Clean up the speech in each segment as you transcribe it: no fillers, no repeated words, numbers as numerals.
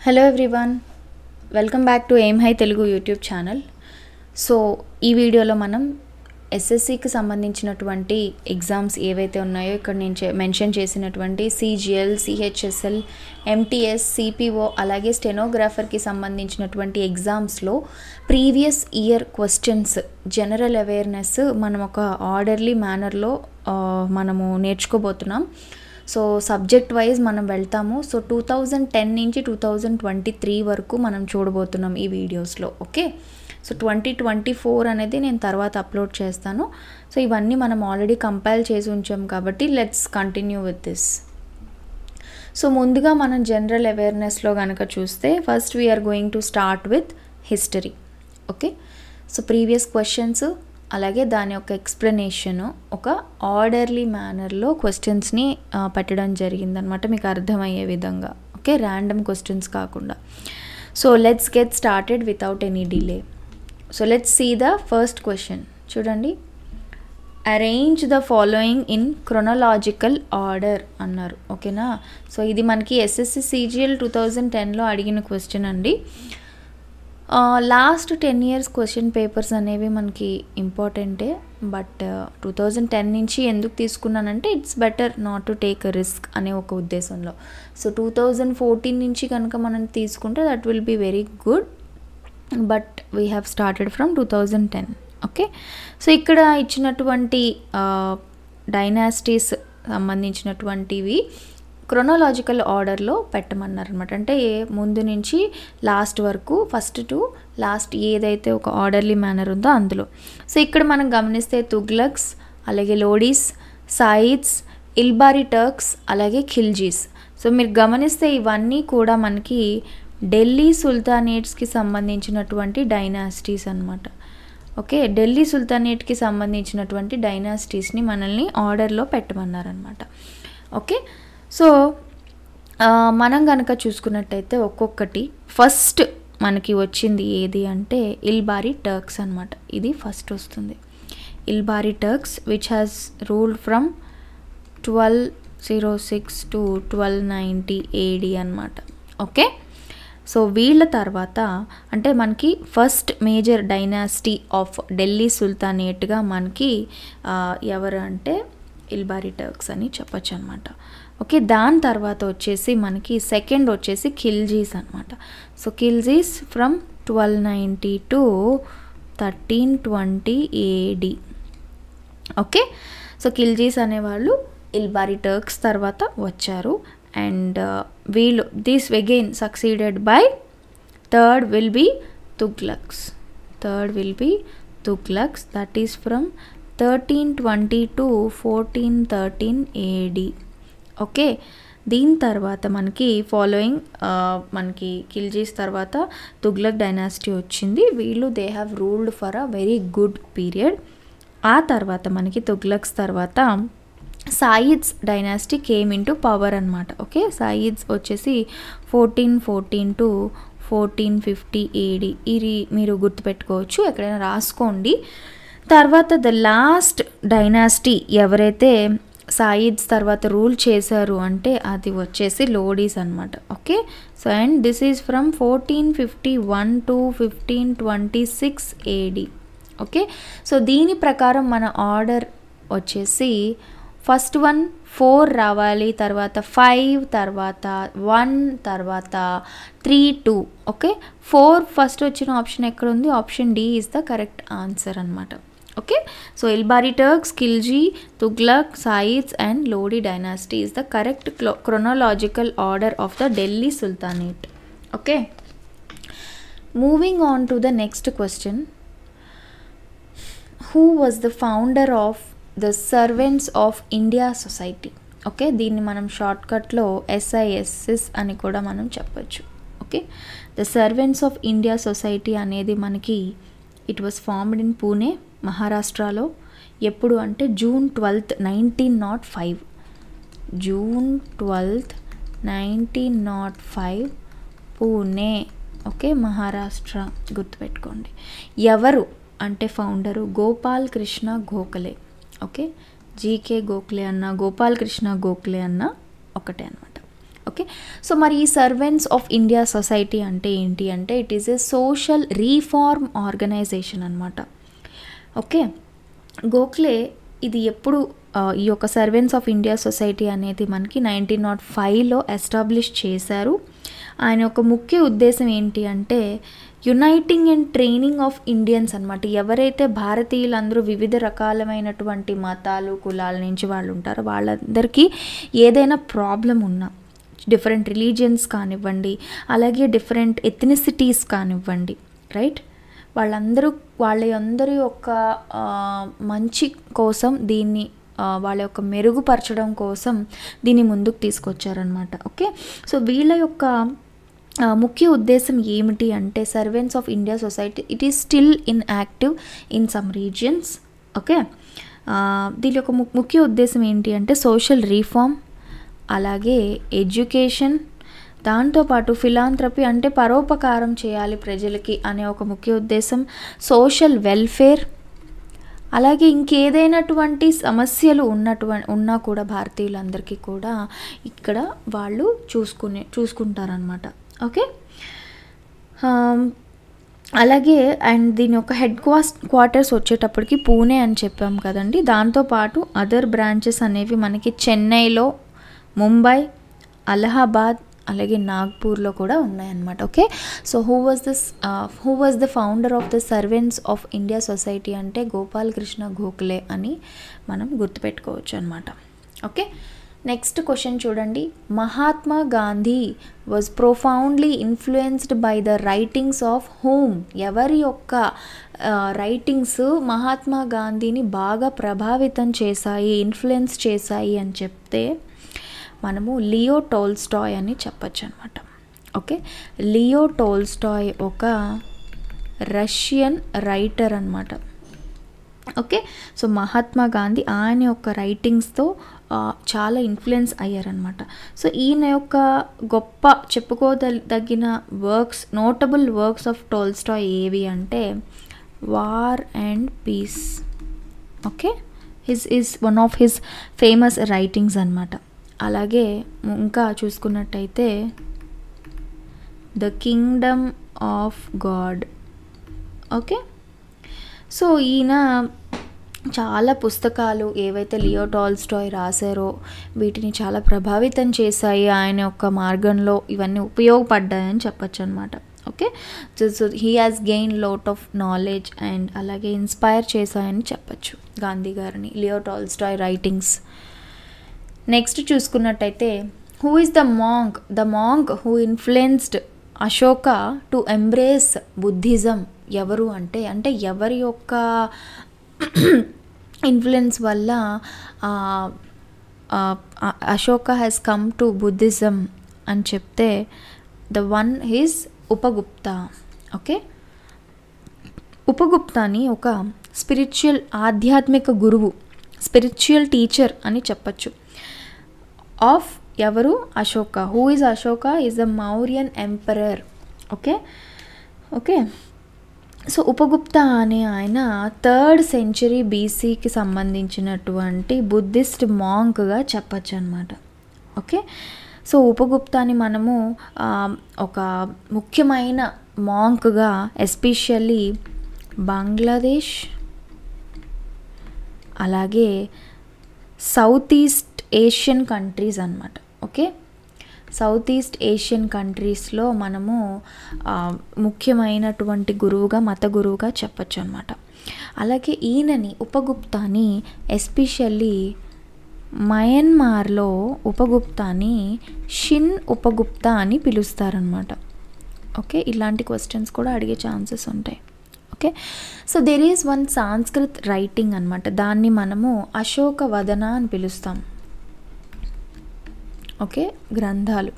Hello everyone, welcome back to aim high Telugu YouTube channel. So ఈ వీడియోలో మనం ఎస్ఎస్సికి సంబంధించినటువంటి ఎగ్జామ్స్ ఏవైతే ఉన్నాయో ఇక్కడ నేను మెన్షన్ చేసినటువంటి సిజిఎల్, సిహెచ్ఎస్ఎల్, ఎంటీఎస్, సిపిఓ అలాగే స్టెనోగ్రాఫర్కి సంబంధించినటువంటి ఎగ్జామ్స్లో previous year questions, general awareness మనం ఒక ఆర్డర్లీ మేనర్లో మనము నేర్చుకోబోతున్నాం. సో సబ్జెక్ట్ వైజ్ మనం వెళ్తాము. సో 2010 నుంచి 2023 వరకు మనం చూడబోతున్నాం ఈ వీడియోస్లో. ఓకే, సో 2024 అనేది నేను తర్వాత అప్లోడ్ చేస్తాను. సో ఇవన్నీ మనం ఆల్రెడీ కంపైల్ చేసి ఉంచాం కాబట్టి let's continue with this. So ముందుగా మనం జనరల్ అవేర్నెస్లో కనుక చూస్తే first we're going to start with history. Okay, so previous questions అలాగే దాని యొక్క ఎక్స్ప్లెనేషను ఒక ఆర్డర్లీ మేనర్లో క్వశ్చన్స్ని పెట్టడం జరిగిందనమాట, మీకు అర్థమయ్యే విధంగా. ఓకే, ర్యాండమ్ క్వశ్చన్స్ కాకుండా. So let's get started without any delay. So let's see the first question. చూడండి, arrange the following in chronological order అన్నారు. ఓకేనా, సో ఇది మనకి ఎస్ఎస్సి సిజిఎల్ 2010లో అడిగిన క్వశ్చన్ అండి. లాస్ట్ 10 years క్వశ్చన్ పేపర్స్ అనేవి మనకి ఇంపార్టెంటే, బట్ 2010 నుంచి ఎందుకు తీసుకున్నానంటే it's better not to take a risk అనే ఒక ఉద్దేశంలో. సో 2014 నుంచి కనుక మనం తీసుకుంటే that will be very good, but we have started from 2010. Okay, so ఇక్కడ ఇచ్చినటువంటి డైనాసిటీస్ సంబంధించినటువంటివి క్రొనలాజికల్ ఆర్డర్లో పెట్టమన్నారు అనమాట. అంటే ముందు నుంచి లాస్ట్ వరకు, ఫస్ట్ టు లాస్ట్ ఏదైతే ఒక ఆర్డర్లీ మేనర్ ఉందో అందులో. సో ఇక్కడ మనం గమనిస్తే తుగ్లక్స్, అలాగే లోడీస్, సాయిద్స్, ఇల్బారీ టర్క్స్, అలాగే ఖిల్జీస్. సో మీరు గమనిస్తే ఇవన్నీ కూడా మనకి ఢిల్లీ సుల్తానేట్స్కి సంబంధించినటువంటి డైనాసిటీస్ అనమాట. ఓకే, ఢిల్లీ సుల్తానేట్కి సంబంధించినటువంటి డైనాసిటీస్ని మనల్ని ఆర్డర్లో పెట్టమన్నారనమాట. ఓకే, సో మనం కనుక చూసుకున్నట్టయితే ఒక్కొక్కటి ఫస్ట్ మనకి వచ్చింది ఏది అంటే ఇల్బారీ టర్క్స్ అనమాట. ఇది ఫస్ట్ వస్తుంది. Ilbari Turks which has ruled from 1206 to 1290 AD అనమాట. ఓకే, సో వీళ్ళ తర్వాత అంటే మనకి first major dynasty of Delhi సుల్తానేట్గా మనకి ఎవరు అంటే ఇల్బారీ టర్క్స్ అని చెప్పొచ్చు అనమాట. ఓకే, దాని తర్వాత వచ్చేసి మనకి సెకండ్ వచ్చేసి ఖిల్జీస్ అనమాట. So Khiljis from 1290 to 1320 AD. Okay, so Khiljis అనేవాళ్ళు ఇల్బారీ టర్క్స్ తర్వాత వచ్చారు. అండ్ వీళ్ళు this again succeeded by third will be Tughlaqs. That is from 1320 to 1413 AD. Okay, దీని తర్వాత మనకి ఫాలోయింగ్ మనకి ఖిల్జీస్ తర్వాత తుగ్లక్ డైనాసిటీ వచ్చింది. వీళ్ళు they have ruled for a very good period. ఆ తర్వాత మనకి తుగ్లక్స్ తర్వాత Sayyids dynasty came into power అనమాట. ఓకే, సాయిద్స్ వచ్చేసి 1414 to 1450 AD. ఇది మీరు గుర్తుపెట్టుకోవచ్చు, ఎక్కడైనా రాసుకోండి. తర్వాత ద లాస్ట్ డైనాసిటీ ఎవరైతే సాయిద్స్ తర్వాత రూల్ చేశారు అంటే అది వచ్చేసి లోడీస్ అనమాట. Okay, so and this is from 1451 to 1526 AD. Okay, so దీని ప్రకారం మన ఆర్డర్ వచ్చేసి ఫస్ట్ 4 రావాలి, తర్వాత 5, తర్వాత 1, తర్వాత 3, 2. ఓకే, 4 ఫస్ట్ వచ్చిన ఆప్షన్ ఎక్కడ ఉంది? Option D is the correct answer అనమాట. Okay, so Ilbari Turks, Khilji, Tughlaq, Sayyids and Lodi dynasty is the correct chronological order of the Delhi sultanate. Okay, moving on to the next question. Who was the founder of the Servants of India Society? Okay, దీన్ని మనం షార్ట్కట్లో SISS అని కూడా మనం చెప్పచ్చు. Okay, the Servants of India Society అనేది మనకి it was formed in Pune, మహారాష్ట్రలో. ఎప్పుడు అంటే June 12th, 1905. June 12th, 1905 Pune. Okay, Maharashtra గుర్తుపెట్టుకోండి. ఎవరు అంటే founder Gopal Krishna Gokhale. Okay, GK Gokhale అన్న, గోపాల్ కృష్ణ గోఖలే అన్న ఒకటే అనమాట. ఓకే. సో మరి ఈ సర్వెంట్స్ ఆఫ్ ఇండియా సొసైటీ అంటే ఏంటి అంటే it is a social reform organisation అనమాట. ఓకే. గోఖలే ఇది ఎప్పుడు ఈ యొక్క సర్వెంట్స్ ఆఫ్ ఇండియా సొసైటీ అనేది మనకి 1905లో ఎస్టాబ్లిష్ చేశారు. ఆయన యొక్క ముఖ్య ఉద్దేశం ఏంటి అంటే uniting and training of Indians అనమాట. ఎవరైతే భారతీయులందరూ వివిధ రకాలమైనటువంటి మతాలు కులాల నుంచి వాళ్ళు ఉంటారో వాళ్ళందరికీ ఏదైనా ప్రాబ్లం ఉన్నా, డిఫరెంట్ రిలీజియన్స్ కానివ్వండి, అలాగే డిఫరెంట్ ఎథ్నిసిటీస్ కానివ్వండి, రైట్, వాళ్ళందరి యొక్క మంచి కోసం దీన్ని వాళ్ళ యొక్క మెరుగుపరచడం కోసం దీన్ని ముందుకు తీసుకొచ్చారనమాట. ఓకే. సో వీళ్ళ యొక్క ముఖ్య ఉద్దేశం ఏమిటి అంటే servants of India society it is still in active in some regions. Okay. దీని యొక్క ముఖ్య ఉద్దేశం ఏంటి అంటే సోషల్ రీఫార్మ్, అలాగే ఎడ్యుకేషన్, దాంతోపాటు ఫిలాంథ్రపీ అంటే పరోపకారం చేయాలి ప్రజలకి అనే ఒక ముఖ్య ఉద్దేశం, సోషల్ వెల్ఫేర్, అలాగే ఇంకేదైనటువంటి సమస్యలు ఉన్నా కూడా భారతీయులందరికీ కూడా ఇక్కడ వాళ్ళు చూసుకుంటారనమాట. ఓకే. అలాగే అండ్ దీని యొక్క హెడ్ క్వార్టర్స్ వచ్చేటప్పటికి పూణే అని చెప్పాం కదండి. దాంతోపాటు అదర్ బ్రాంచెస్ అనేవి మనకి చెన్నైలో, ముంబై, అలహాబాద్, అలాగే నాగ్పూర్లో కూడా ఉన్నాయన్నమాట. Okay. So who was the founder of the Servants of India society అంటే గోపాల్ కృష్ణ గోఖలే అని మనం గుర్తుపెట్టుకోవచ్చు అనమాట. ఓకే. నెక్స్ట్ క్వశ్చన్ చూడండి. Mahatma Gandhi was profoundly influenced by the writings of whom. ఎవరి యొక్క రైటింగ్స్ మహాత్మా గాంధీని బాగా ప్రభావితం చేశాయి, ఇన్ఫ్లుయెన్స్ చేశాయి అని చెప్తే మనము లియో టోల్స్టాయ్ అని చెప్పచ్చు అనమాట. ఓకే. లియో టోల్స్టాయ్ ఒక రష్యన్ రైటర్ అనమాట. ఓకే. సో మహాత్మా గాంధీ ఆయన యొక్క రైటింగ్స్తో చాలా ఇన్ఫ్లుయెన్స్ అయ్యారనమాట. సో ఈయన యొక్క గొప్ప చెప్పుకోదగిన works, notable works of Tolstoy ఏవి అంటే war and peace. Okay. Is one of his famous writings అనమాట. అలాగే ఇంకా చూసుకున్నట్టయితే the kingdom of God. Okay. So ఈయన చాలా పుస్తకాలు ఏవైతే లియో టాల్స్టాయ్ రాశారో వీటిని చాలా ప్రభావితం చేశాయి, ఆయన యొక్క మార్గంలో ఇవన్నీ ఉపయోగపడ్డాయని చెప్పచ్చు అనమాట. Okay. So he has gain lot of knowledge and అలాగే ఇన్స్పైర్ చేశాయని చెప్పచ్చు గాంధీ గారిని లియో టాల్స్టాయ్ రైటింగ్స్. నెక్స్ట్ చూసుకున్నట్టయితే who is the monk who influenced Ashoka to embrace Buddhism. ఎవరు అంటే ఎవరి యొక్క ఇన్ఫ్లుయెన్స్ వల్ల Ashoka has come to Buddhism అని చెప్తే ద వన్ ఈజ్ ఉపగుప్త. ఓకే. ఉపగుప్తాని ఒక స్పిరిచువల్ ఆధ్యాత్మిక గురువు, స్పిరిచువల్ టీచర్ అని చెప్పచ్చు ఆఫ్ ఎవరు Ashoka. Who is Ashoka is the Mauryan emperor. Okay. Okay. So Upagupta అనే ఆయన 3rd century BCకి సంబంధించినటువంటి బుద్ధిస్ట్ మాంక్గా చెప్పచ్చు అనమాట. ఓకే. సో ఉపగుప్తాని మనము ఒక ముఖ్యమైన మాంక్గా ఎస్పెషల్లీ బంగ్లాదేశ్ అలాగే సౌత్ ఈస్ట్ ఏషియన్ కంట్రీస్ అనమాట. ఓకే. సౌత్ ఈస్ట్ ఏషియన్ కంట్రీస్లో మనము ముఖ్యమైనటువంటి గురువుగా, మత గురువుగా చెప్పచ్చు అనమాట. అలాగే ఈయనని ఉపగుప్తాని ఎస్పెషల్లీ మయన్మార్లో ఉపగుప్తాని షిన్ ఉపగుప్త అని పిలుస్తారనమాట. ఓకే. ఇలాంటి క్వశ్చన్స్ కూడా అడిగే ఛాన్సెస్ ఉంటాయి. Okay. So there is one Sanskrit writing అనమాట, దాన్ని మనము అశోక వదన అని పిలుస్తాం. ఓకే. గ్రంథాలు,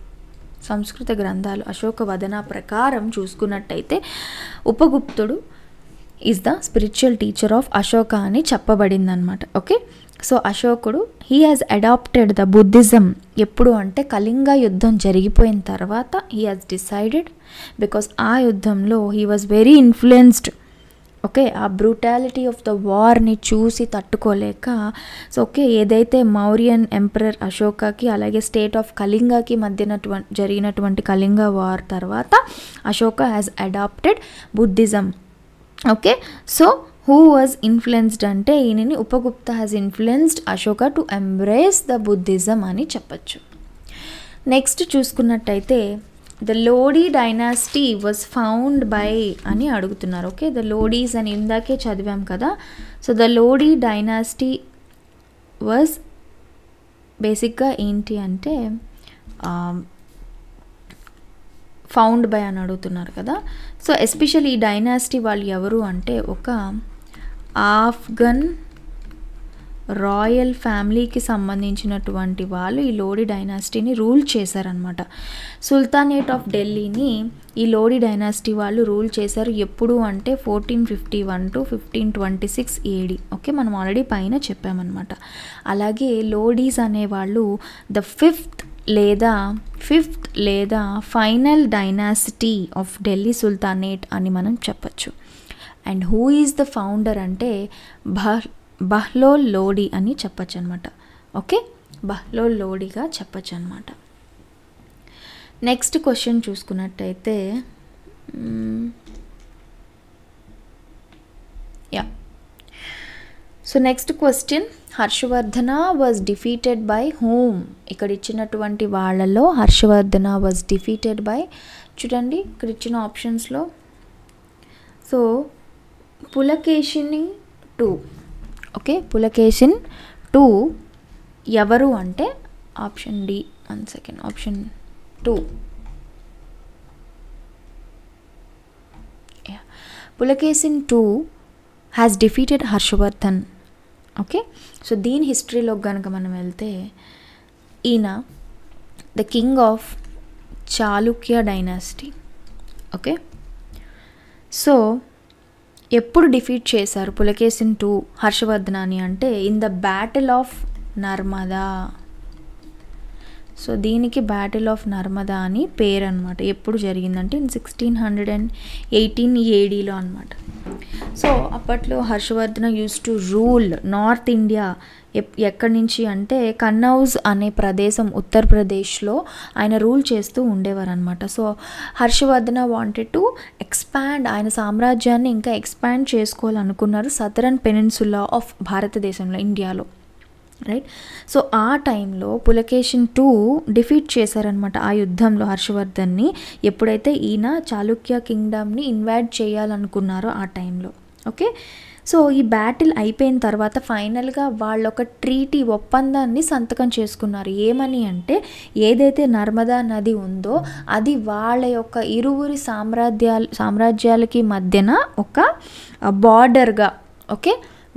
సంస్కృత గ్రంథాలు అశోక వదన ప్రకారం చూసుకున్నట్టయితే ఉపగుప్తుడు is the spiritual teacher of Ashoka అని చెప్పబడింది అనమాట. ఓకే. సో అశోకుడు he has adapted the Buddhism ఎప్పుడు అంటే కళింగ యుద్ధం జరిగిపోయిన తర్వాత హీ హాజ్ డిసైడెడ్, బికాస్ ఆ యుద్ధంలో he was very influenced. Okay, ఆ బ్రూటాలిటీ ఆఫ్ ద వార్ని చూసి తట్టుకోలేక సో ఓకే ఏదైతే మౌర్యన్ ఎంపరర్ అశోకకి అలాగే స్టేట్ ఆఫ్ కళింగకి మధ్యన జరిగినటువంటి కళింగ వార్ తర్వాత Ashoka has adapted Buddhism. Okay, so who was influenced అంటే ఈయనని Upagupta has influenced Ashoka to embrace the Buddhism అని చెప్పచ్చు. నెక్స్ట్ చూసుకున్నట్టయితే the Lodi dynasty was found by అని అడుగుతున్నారు. ఓకే, ద లోడీస్ అని ఇందాకే చదివాం కదా. So the Lodi dynasty was బేసిక్గా ఏంటి అంటే ఫౌండ్ బై అని అడుగుతున్నారు కదా. సో ఎస్పెషల్లీ ఈ డైనాసిటీ వాళ్ళు ఎవరు అంటే ఒక ఆఫ్ఘన్ రాయల్ ఫ్యామిలీకి సంబంధించినటువంటి వాళ్ళు ఈ లోడీ డైనాసిటీని రూల్ చేశారనమాట. సుల్తానేట్ ఆఫ్ ఢిల్లీని ఈ లోడీ డైనాసిటీ వాళ్ళు రూల్ చేశారు. ఎప్పుడు అంటే 1451 to 1526 AD. ఓకే, మనం ఆల్రెడీ పైన చెప్పామన్నమాట. అలాగే లోడీస్ అనేవాళ్ళు ద ఫిఫ్త్ లేదా final dynasty of Delhi sultanate అని మనం చెప్పచ్చు. And who is the founder అంటే బహ్లోల్ లోడీ అని చెప్పచ్చు అనమాట. ఓకే, బహ్లోల్ లోడీగా చెప్పచ్చు అనమాట. నెక్స్ట్ క్వశ్చన్ చూసుకున్నట్టయితే so next question Harshavardhana was defeated by whom. ఇక్కడ ఇచ్చినటువంటి వాళ్ళలో హర్షవర్ధన వాజ్ డిఫీటెడ్ బై చూడండి ఇక్కడ ఇచ్చిన ఆప్షన్స్లో. సో పులకేశిని 2. ఓకే, పులకేశిన్ 2 ఎవరు అంటే option D. 1 second, option 2 Pulakeshin 2 has defeated Harshavardhan. Okay, so దీని హిస్టరీలో కనుక మనం వెళ్తే ఈయన the king of Chalukya dynasty. Okay, so ఎప్పుడు డిఫీట్ చేశారు పులకేశిన్ 2 హర్షవర్ధనాని అంటే in the battle of Narmada. So దీనికి బ్యాటిల్ ఆఫ్ నర్మదా అని పేరు అనమాట. ఎప్పుడు జరిగిందంటే ఇన్ 1618 ADలో అనమాట. సో అప్పట్లో Harshavardhana use to rule north India. ఎక్కడి నుంచి అంటే కన్నౌజ్ అనే ప్రదేశం ఉత్తరప్రదేశ్లో ఆయన రూల్ చేస్తూ ఉండేవారు అనమాట. So Harshavardhana wanted to expand, ఆయన సామ్రాజ్యాన్ని ఇంకా ఎక్స్పాండ్ చేసుకోవాలనుకున్నారు సదరన్ పెనిన్సులా ఆఫ్ భారతదేశంలో, ఇండియాలో, రైట్. సో ఆ టైంలో పులకేశిన్ 2 డిఫీట్ చేశారనమాట ఆ యుద్ధంలో హర్షవర్ధన్ని. ఎప్పుడైతే ఈయన చాళుక్య కింగ్డమ్ని ఇన్వైట్ చేయాలనుకున్నారో ఆ టైంలో. ఓకే, సో ఈ బ్యాటిల్ అయిపోయిన తర్వాత ఫైనల్గా వాళ్ళు ఒక ట్రీటీ ఒప్పందాన్ని సంతకం చేసుకున్నారు. ఏమని అంటే ఏదైతే నర్మదా నది ఉందో అది వాళ్ళ యొక్క ఇరువురి సామ్రాజ్యాలకి మధ్యన ఒక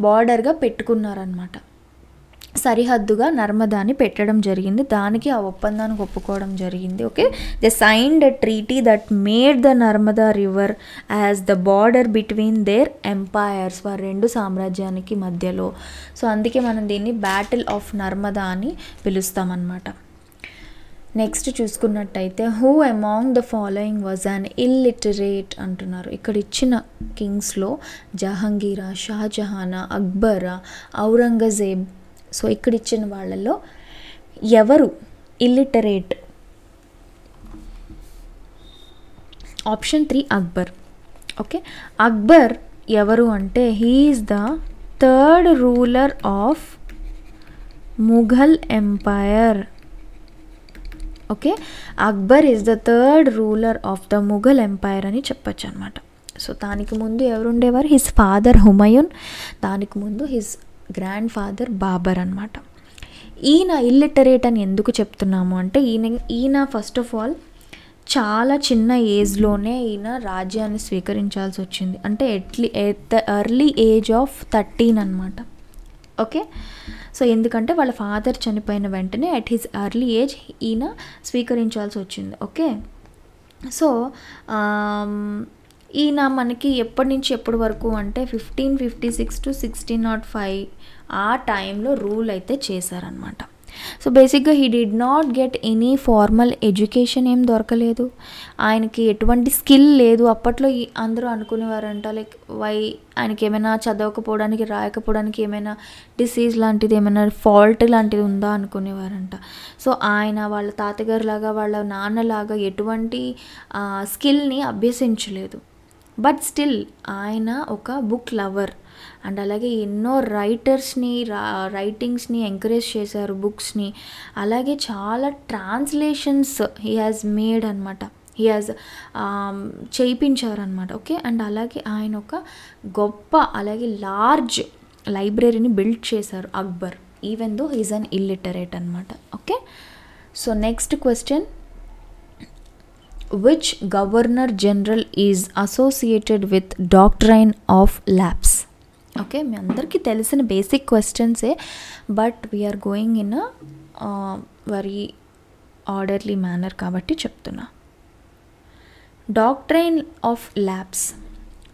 బార్డర్గా పెట్టుకున్నారనమాట. సరిహద్దుగా నర్మదాని పెట్టడం జరిగింది. దానికి ఆ ఒప్పందానికి ఒప్పుకోవడం జరిగింది. Okay, they signed a treaty that made the Narmada river as the border between their empires, వారి రెండు సామ్రాజ్యానికి మధ్యలో. సో అందుకే మనం దీన్ని బ్యాటిల్ ఆఫ్ నర్మదా అని పిలుస్తామన్నమాట. నెక్స్ట్ చూసుకున్నట్టయితే who among the following was an illiterate అంటున్నారు. ఇక్కడ ఇచ్చిన కింగ్స్లో జహాంగీరా, షాజహానా, అక్బరా, ఔరంగజేబ్. సో ఇక్కడ ఇచ్చిన వాళ్ళలో ఎవరు illiterate? Option 3 Akbar. Okay, Akbar ఎవరు అంటే he is the third ruler of Mughal empire. Okay, Akbar is the third ruler of the Mughal empire అని చెప్పచ్చు అనమాట. సో దానికి ముందు ఎవరు ఉండేవారు? హిస్ ఫాదర్ హుమయూన్, దానికి ముందు హిస్ గ్రాండ్ ఫాదర్ బాబర్ అనమాట. ఈయన ఇల్లిటరేట్ అని ఎందుకు చెప్తున్నాము అంటే ఈయన ఫస్ట్ ఆఫ్ ఆల్ చాలా చిన్న ఏజ్లోనే ఈయన రాజ్యాన్ని స్వీకరించాల్సి వచ్చింది. అంటే at the early age of 13 అనమాట. ఓకే, సో ఎందుకంటే వాళ్ళ ఫాదర్ చనిపోయిన వెంటనే అట్ హిస్ ఎర్లీ ఏజ్ ఈయన స్వీకరించాల్సి వచ్చింది. ఓకే, సో ఈయన మనకి ఎప్పటి నుంచి ఎప్పటి వరకు అంటే 1556 to 1605 ఆ టైంలో రూల్ అయితే చేశారనమాట. సో బేసిక్గా he did not get any formal education ఏం దొరకలేదు, ఆయనకి ఎటువంటి స్కిల్ లేదు. అప్పట్లో అందరూ అనుకునేవారంట లైక్ ఆయనకి ఏమైనా చదవకపోవడానికి రాయకపోవడానికి ఏమైనా డిసీజ్ లాంటిది ఏమైనా ఫాల్ట్ లాంటిది ఉందా అనుకునేవారంట. సో ఆయన వాళ్ళ తాతగారు లాగా వాళ్ళ నాన్నలాగా ఎటువంటి స్కిల్ని అభ్యసించలేదు. బట్ స్టిల్ ఆయన ఒక బుక్ లవర్ అండ్ అలాగే ఎన్నో రైటింగ్స్ని ఎంకరేజ్ చేశారు, బుక్స్ని. అలాగే చాలా ట్రాన్స్లేషన్స్ హీ హాజ్ మేడ్ అనమాట, హీ హాజ్ చేయించారనమాట. ఓకే, అండ్ అలాగే ఆయన ఒక గొప్ప అలాగే లార్జ్ లైబ్రరీని బిల్డ్ చేశారు Akbar, even though he's an illiterate అనమాట. Okay, so next question, which governor general is associated with doctrine of lapse? Okay, మీ అందరికీ తెలిసిన బేసిక్ క్వశ్చన్సే, but we're going in a very orderly manner కాబట్టి చెప్తున్నా. Doctrine of lapse.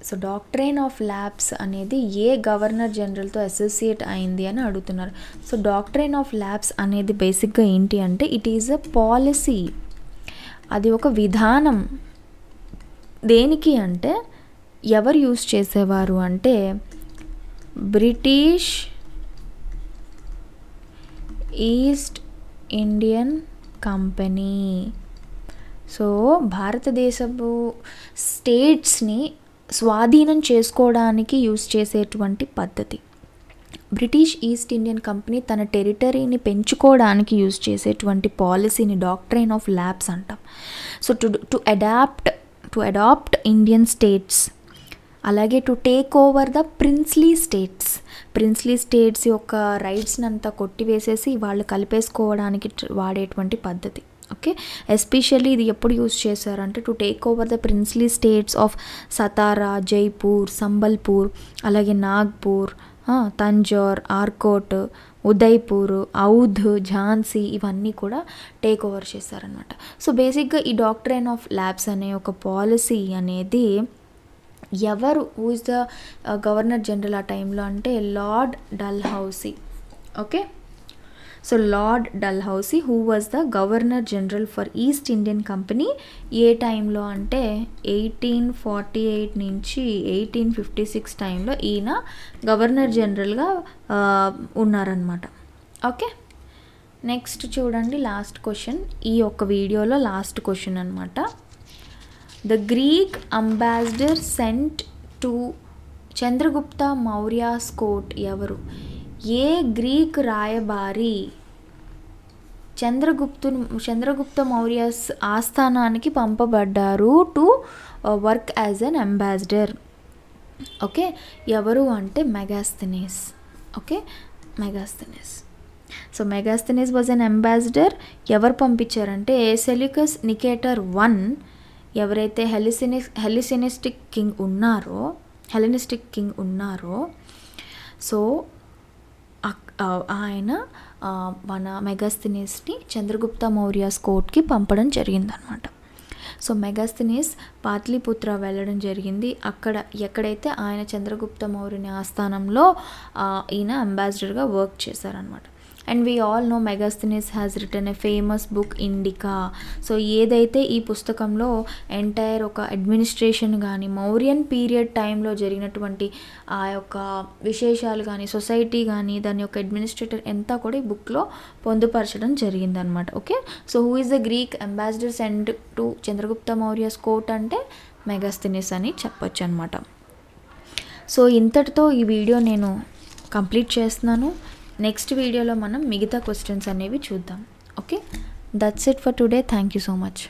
So doctrine of lapse అనేది ఏ governor జనరల్తో associate అయింది అని అడుగుతున్నారు. సో డాక్ట్రైన్ ఆఫ్ ల్యాబ్స్ అనేది బేసిక్గా ఏంటి అంటే ఇట్ ఈజ్ అ పాలసీ, అది ఒక విధానం. దేనికి అంటే ఎవరు యూజ్ చేసేవారు అంటే British east Indian company. So భారతదేశపు స్టేట్స్ని స్వాధీనం చేసుకోవడానికి యూజ్ చేసేటువంటి పద్ధతి. బ్రిటిష్ ఈస్ట్ ఇండియన్ కంపెనీ తన టెరిటరీని పెంచుకోవడానికి యూజ్ చేసేటువంటి పాలసీని డాక్ట్రైన్ ఆఫ్ ల్యాబ్స్ అంటాం. So to adapt Indian states, అలాగే to take over the princely states యొక్క రైట్స్ని అంతా కొట్టివేసేసి వాళ్ళు కలిపేసుకోవడానికి వాడేటువంటి పద్ధతి. ఓకే, ఎస్పెషల్లీ ఇది ఎప్పుడు యూజ్ చేశారంటే to take over the princely states of Satara, Jaipur, Sambalpur, అలాగే నాగ్పూర్, తంజోర్, ఆర్కోట్, ఉదయ్పూర్, ఔధ్, ఝాన్సీ ఇవన్నీ కూడా టేక్ ఓవర్ చేశారనమాట. సో బేసిక్గా ఈ డాక్ట్రైన్ ఆఫ్ ల్యాబ్స్ అనే ఒక పాలసీ అనేది who is the governor general ఆ టైంలో అంటే Lord Dalhousie. Okay, so Lord Dalhousie who was the governor general for East Indian company ఏ టైంలో అంటే 1848 నుంచి 1856 టైంలో ఈయన గవర్నర్ జనరల్గా ఉన్నారనమాట. ఓకే, నెక్స్ట్ చూడండి లాస్ట్ క్వశ్చన్, ఈ ఒక్క వీడియోలో లాస్ట్ క్వశ్చన్ అనమాట. The Greek ambassador sent to Chandragupta Maurya's court ఎవరు? ఏ గ్రీక్ రాయబారి చంద్రగుప్త మౌర్యాస్ ఆస్థానానికి పంపబడ్డారు to work as an ambassador? Okay, ఎవరు అంటే Megasthenes. Okay, Megasthenes. So Megasthenes was an ambassador. ఎవరు పంపించారంటే సెల్యూకస్ నికేటర్ I, ఎవరైతే హెలిసినిస్టిక్ కింగ్ ఉన్నారో సో ఆయన మన మెగాస్థెనీస్ని చంద్రగుప్త మౌర్యాస్ కోర్ట్కి పంపడం జరిగిందనమాట. సో మెగాస్థెనీస్ పాట్లీపుత్ర వెళ్ళడం జరిగింది. ఎక్కడైతే ఆయన చంద్రగుప్త మౌర్యుని ఆస్థానంలో ఈయన అంబాసిడర్గా వర్క్ చేశారనమాట. And we all know Megasthenes has written a famous book Indica. So ఏదైతే ఈ పుస్తకంలో ఎంటైర్ ఒక అడ్మినిస్ట్రేషన్ కానీ మౌర్యన్ పీరియడ్ టైంలో జరిగినటువంటి ఆ యొక్క విశేషాలు కానీ సొసైటీ కానీ దాని యొక్క అడ్మినిస్ట్రేటర్ అంతా కూడా ఈ బుక్లో పొందుపరచడం జరిగిందనమాట. Okay, so who is the Greek ambassador sent to Chandragupta Maurya's court అంటే మెగాస్థెనీస్ అని చెప్పొచ్చు అనమాట. సో ఇంతటితో ఈ వీడియో నేను కంప్లీట్ చేస్తున్నాను. నెక్స్ట్ వీడియోలో మనం మిగతా క్వశ్చన్స్ అనేవి చూద్దాం. Okay, that's it for today. Thank you so much.